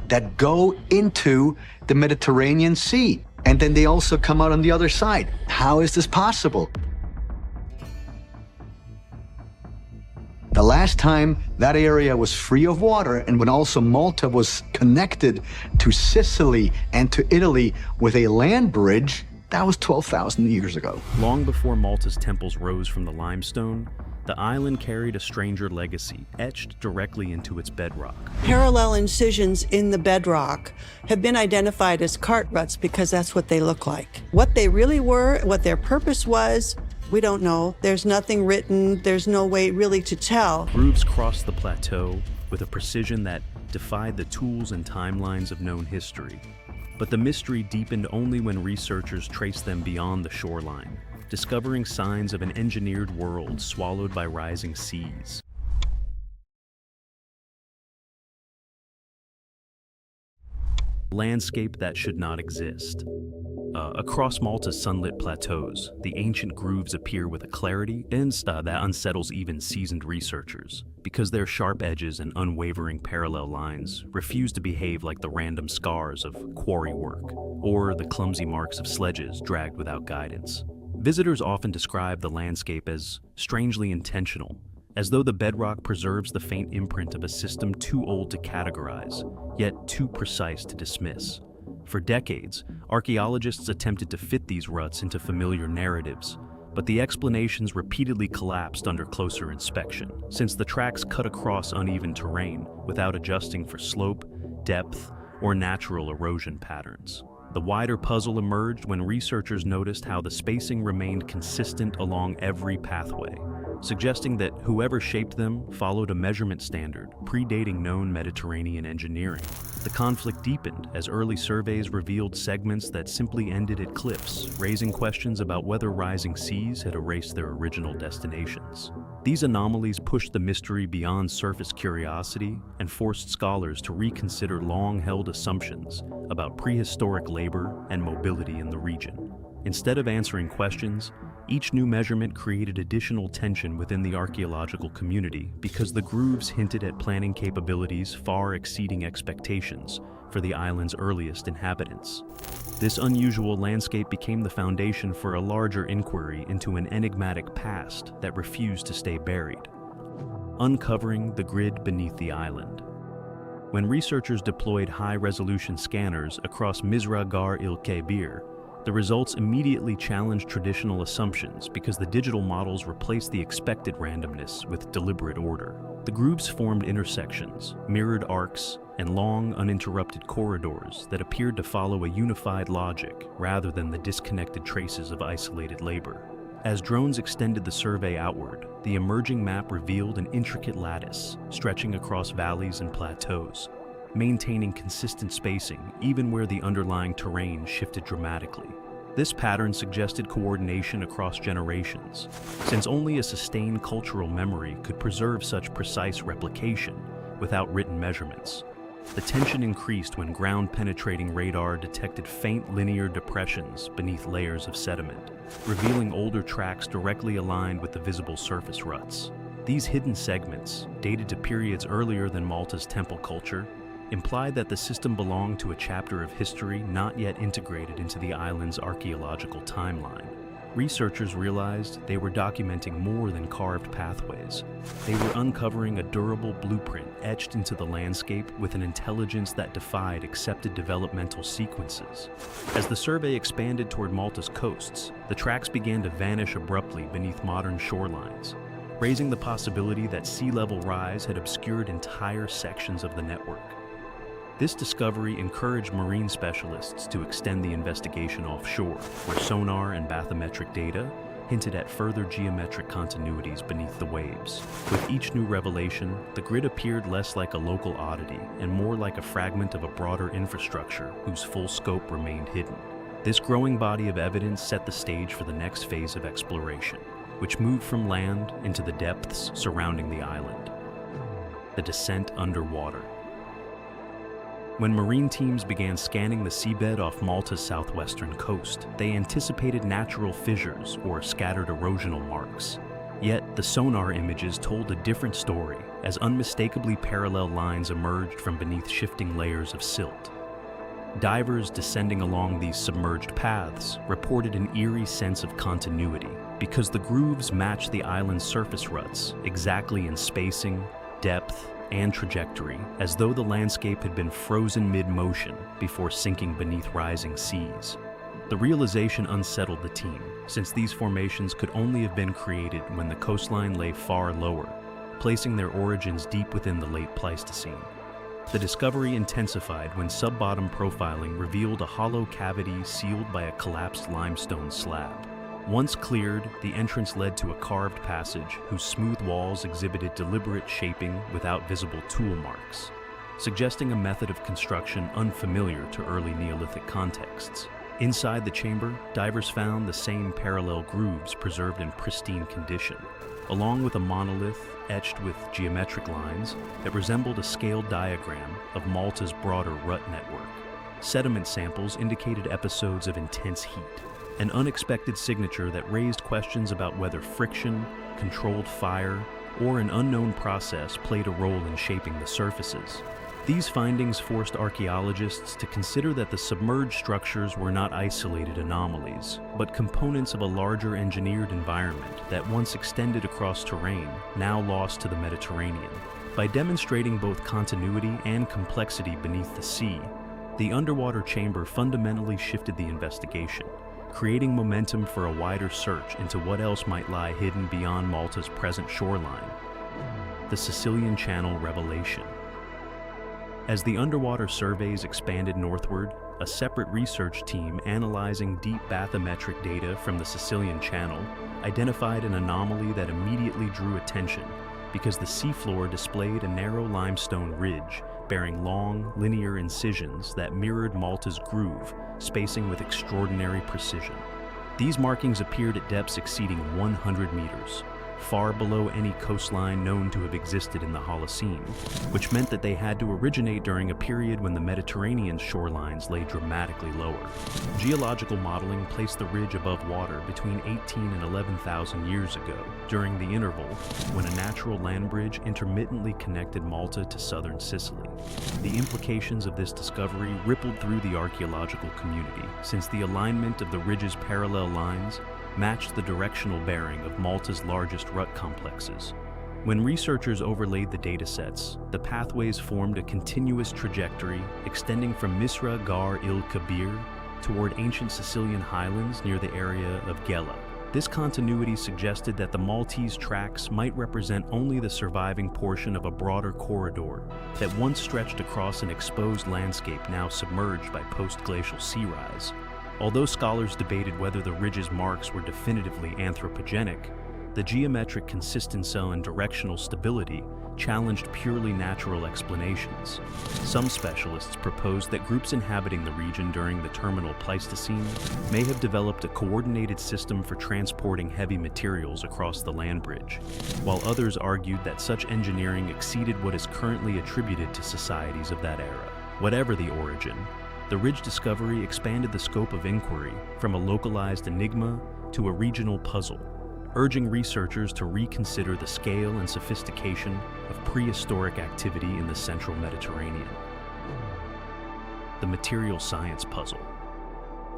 that go into the Mediterranean Sea. And then they also come out on the other side. How is this possible? The last time that area was free of water, and when also Malta was connected to Sicily and to Italy with a land bridge, that was 12,000 years ago. Long before Malta's temples rose from the limestone, the island carried a stranger legacy, etched directly into its bedrock. Parallel incisions in the bedrock have been identified as cart ruts because that's what they look like. What they really were, what their purpose was, we don't know. There's nothing written. There's no way really to tell. Grooves crossed the plateau with a precision that defied the tools and timelines of known history. But the mystery deepened only when researchers traced them beyond the shoreline, discovering signs of an engineered world swallowed by rising seas. Landscape that should not exist. Across Malta's sunlit plateaus, the ancient grooves appear with a clarity that unsettles even seasoned researchers, because their sharp edges and unwavering parallel lines refuse to behave like the random scars of quarry work or the clumsy marks of sledges dragged without guidance. Visitors often describe the landscape as strangely intentional, as though the bedrock preserves the faint imprint of a system too old to categorize, yet too precise to dismiss. For decades, archaeologists attempted to fit these ruts into familiar narratives, but the explanations repeatedly collapsed under closer inspection, since the tracks cut across uneven terrain without adjusting for slope, depth, or natural erosion patterns. The wider puzzle emerged when researchers noticed how the spacing remained consistent along every pathway, suggesting that whoever shaped them followed a measurement standard predating known Mediterranean engineering. The conflict deepened as early surveys revealed segments that simply ended at cliffs, raising questions about whether rising seas had erased their original destinations. These anomalies pushed the mystery beyond surface curiosity and forced scholars to reconsider long-held assumptions about prehistoric labor and mobility in the region. Instead of answering questions, each new measurement created additional tension within the archaeological community because the grooves hinted at planning capabilities far exceeding expectations for the island's earliest inhabitants. This unusual landscape became the foundation for a larger inquiry into an enigmatic past that refused to stay buried, uncovering the grid beneath the island. When researchers deployed high-resolution scanners across Misra Gar il-Kebir, the results immediately challenged traditional assumptions because the digital models replaced the expected randomness with deliberate order. The grooves formed intersections, mirrored arcs, and long, uninterrupted corridors that appeared to follow a unified logic rather than the disconnected traces of isolated labor. As drones extended the survey outward, the emerging map revealed an intricate lattice stretching across valleys and plateaus, maintaining consistent spacing even where the underlying terrain shifted dramatically. This pattern suggested coordination across generations, since only a sustained cultural memory could preserve such precise replication without written measurements. The tension increased when ground-penetrating radar detected faint linear depressions beneath layers of sediment, revealing older tracks directly aligned with the visible surface ruts. These hidden segments, dated to periods earlier than Malta's temple culture, implied that the system belonged to a chapter of history not yet integrated into the island's archaeological timeline. Researchers realized they were documenting more than carved pathways. They were uncovering a durable blueprint etched into the landscape with an intelligence that defied accepted developmental sequences. As the survey expanded toward Malta's coasts, the tracks began to vanish abruptly beneath modern shorelines, raising the possibility that sea level rise had obscured entire sections of the network. This discovery encouraged marine specialists to extend the investigation offshore, where sonar and bathymetric data hinted at further geometric continuities beneath the waves. With each new revelation, the grid appeared less like a local oddity and more like a fragment of a broader infrastructure whose full scope remained hidden. This growing body of evidence set the stage for the next phase of exploration, which moved from land into the depths surrounding the island. The descent underwater. When marine teams began scanning the seabed off Malta's southwestern coast, they anticipated natural fissures or scattered erosional marks. Yet, the sonar images told a different story, as unmistakably parallel lines emerged from beneath shifting layers of silt. Divers descending along these submerged paths reported an eerie sense of continuity because the grooves matched the island's surface ruts exactly in spacing, depth, and trajectory, as though the landscape had been frozen mid-motion before sinking beneath rising seas. The realization unsettled the team, since these formations could only have been created when the coastline lay far lower, placing their origins deep within the late Pleistocene. The discovery intensified when sub-bottom profiling revealed a hollow cavity sealed by a collapsed limestone slab. Once cleared, the entrance led to a carved passage whose smooth walls exhibited deliberate shaping without visible tool marks, suggesting a method of construction unfamiliar to early Neolithic contexts. Inside the chamber, divers found the same parallel grooves preserved in pristine condition, along with a monolith etched with geometric lines that resembled a scaled diagram of Malta's broader rut network. Sediment samples indicated episodes of intense heat, an unexpected signature that raised questions about whether friction, controlled fire, or an unknown process played a role in shaping the surfaces. These findings forced archaeologists to consider that the submerged structures were not isolated anomalies, but components of a larger engineered environment that once extended across terrain, now lost to the Mediterranean. By demonstrating both continuity and complexity beneath the sea, the underwater chamber fundamentally shifted the investigation, creating momentum for a wider search into what else might lie hidden beyond Malta's present shoreline. The Sicilian Channel revelation. As the underwater surveys expanded northward, a separate research team analyzing deep bathymetric data from the Sicilian Channel identified an anomaly that immediately drew attention because the seafloor displayed a narrow limestone ridge bearing long, linear incisions that mirrored Malta's groove, spacing with extraordinary precision. These markings appeared at depths exceeding 100 meters, far below any coastline known to have existed in the Holocene, which meant that they had to originate during a period when the Mediterranean's shorelines lay dramatically lower. Geological modeling placed the ridge above water between 18 and 11,000 years ago, during the interval when a natural land bridge intermittently connected Malta to southern Sicily. The implications of this discovery rippled through the archaeological community, since the alignment of the ridge's parallel lines matched the directional bearing of Malta's largest rut complexes. When researchers overlaid the datasets, the pathways formed a continuous trajectory extending from Misra Gar il Kabir toward ancient Sicilian highlands near the area of Gela. This continuity suggested that the Maltese tracks might represent only the surviving portion of a broader corridor that once stretched across an exposed landscape now submerged by post-glacial sea rise. Although scholars debated whether the ridge's marks were definitively anthropogenic, the geometric consistency and directional stability challenged purely natural explanations. Some specialists proposed that groups inhabiting the region during the terminal Pleistocene may have developed a coordinated system for transporting heavy materials across the land bridge, while others argued that such engineering exceeded what is currently attributed to societies of that era. Whatever the origin, the ridge discovery expanded the scope of inquiry from a localized enigma to a regional puzzle, urging researchers to reconsider the scale and sophistication of prehistoric activity in the central Mediterranean. The material science puzzle.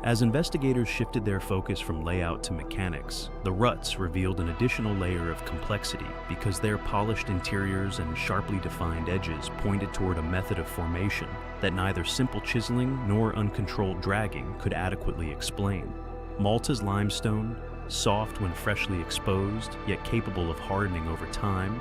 As investigators shifted their focus from layout to mechanics, the ruts revealed an additional layer of complexity because their polished interiors and sharply defined edges pointed toward a method of formation that neither simple chiseling nor uncontrolled dragging could adequately explain. Malta's limestone, soft when freshly exposed, yet capable of hardening over time,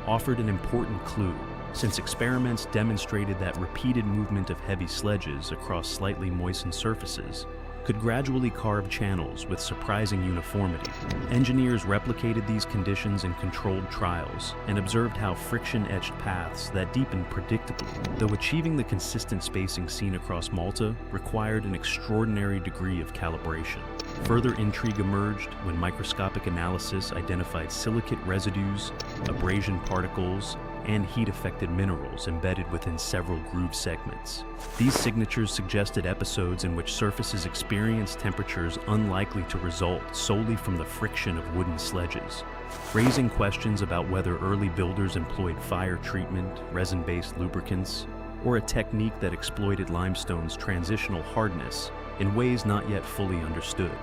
offered an important clue, since experiments demonstrated that repeated movement of heavy sledges across slightly moistened surfaces could gradually carve channels with surprising uniformity. Engineers replicated these conditions in controlled trials and observed how friction-etched paths that deepened predictably, though achieving the consistent spacing seen across Malta required an extraordinary degree of calibration. Further intrigue emerged when microscopic analysis identified silicate residues, abrasion particles, and heat-affected minerals embedded within several groove segments. These signatures suggested episodes in which surfaces experienced temperatures unlikely to result solely from the friction of wooden sledges, raising questions about whether early builders employed fire treatment, resin-based lubricants, or a technique that exploited limestone's transitional hardness in ways not yet fully understood.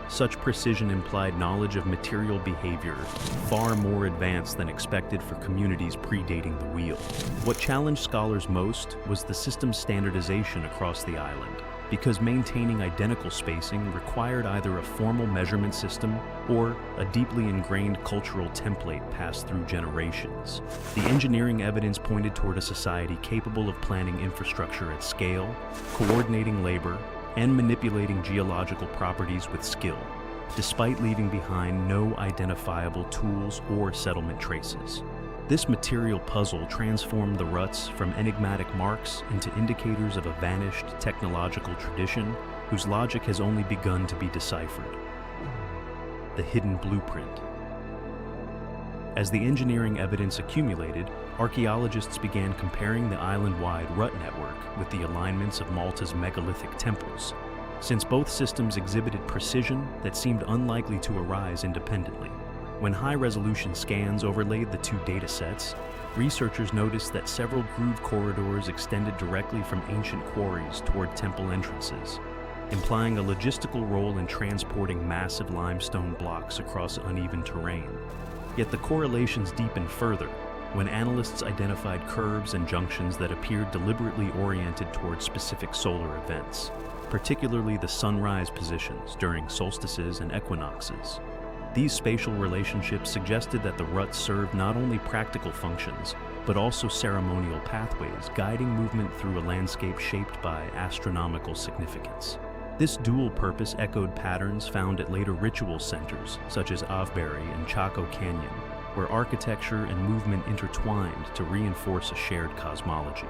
Such precision implied knowledge of material behavior far more advanced than expected for communities predating the wheel. What challenged scholars most was the system's standardization across the island, because maintaining identical spacing required either a formal measurement system or a deeply ingrained cultural template passed through generations. The engineering evidence pointed toward a society capable of planning infrastructure at scale, coordinating labor, and manipulating geological properties with skill, despite leaving behind no identifiable tools or settlement traces. This material puzzle transformed the ruts from enigmatic marks into indicators of a vanished technological tradition whose logic has only begun to be deciphered. The hidden blueprint. As the engineering evidence accumulated, archaeologists began comparing the island-wide rut network with the alignments of Malta's megalithic temples, since both systems exhibited precision that seemed unlikely to arise independently. When high-resolution scans overlaid the two datasets, researchers noticed that several groove corridors extended directly from ancient quarries toward temple entrances, implying a logistical role in transporting massive limestone blocks across uneven terrain. Yet the correlations deepened further when analysts identified curves and junctions that appeared deliberately oriented toward specific solar events, particularly the sunrise positions during solstices and equinoxes. These spatial relationships suggested that the ruts served not only practical functions, but also ceremonial pathways guiding movement through a landscape shaped by astronomical significance. This dual purpose echoed patterns found at later ritual centers, such as Avebury and Chaco Canyon, where architecture and movement intertwined to reinforce a shared cosmology.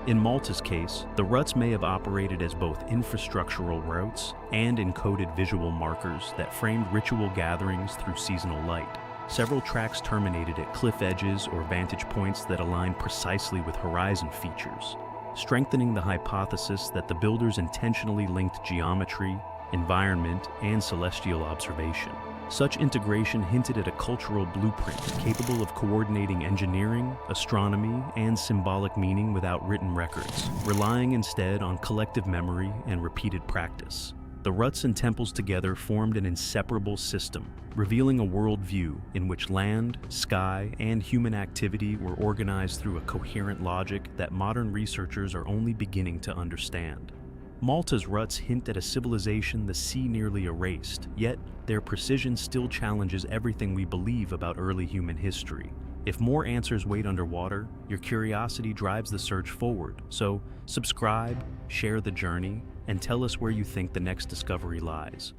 In Malta's case, the ruts may have operated as both infrastructural routes and encoded visual markers that framed ritual gatherings through seasonal light. Several tracks terminated at cliff edges or vantage points that aligned precisely with horizon features, strengthening the hypothesis that the builders intentionally linked geometry, environment, and celestial observation. Such integration hinted at a cultural blueprint capable of coordinating engineering, astronomy, and symbolic meaning without written records, relying instead on collective memory and repeated practice. The ruts and temples together formed an inseparable system, revealing a worldview in which land, sky, and human activity were organized through a coherent logic that modern researchers are only beginning to understand. Malta's ruts hint at a civilization the sea nearly erased, yet their precision still challenges everything we believe about early human history. If more answers wait underwater, your curiosity drives the search forward. So subscribe, share the journey, and tell us where you think the next discovery lies.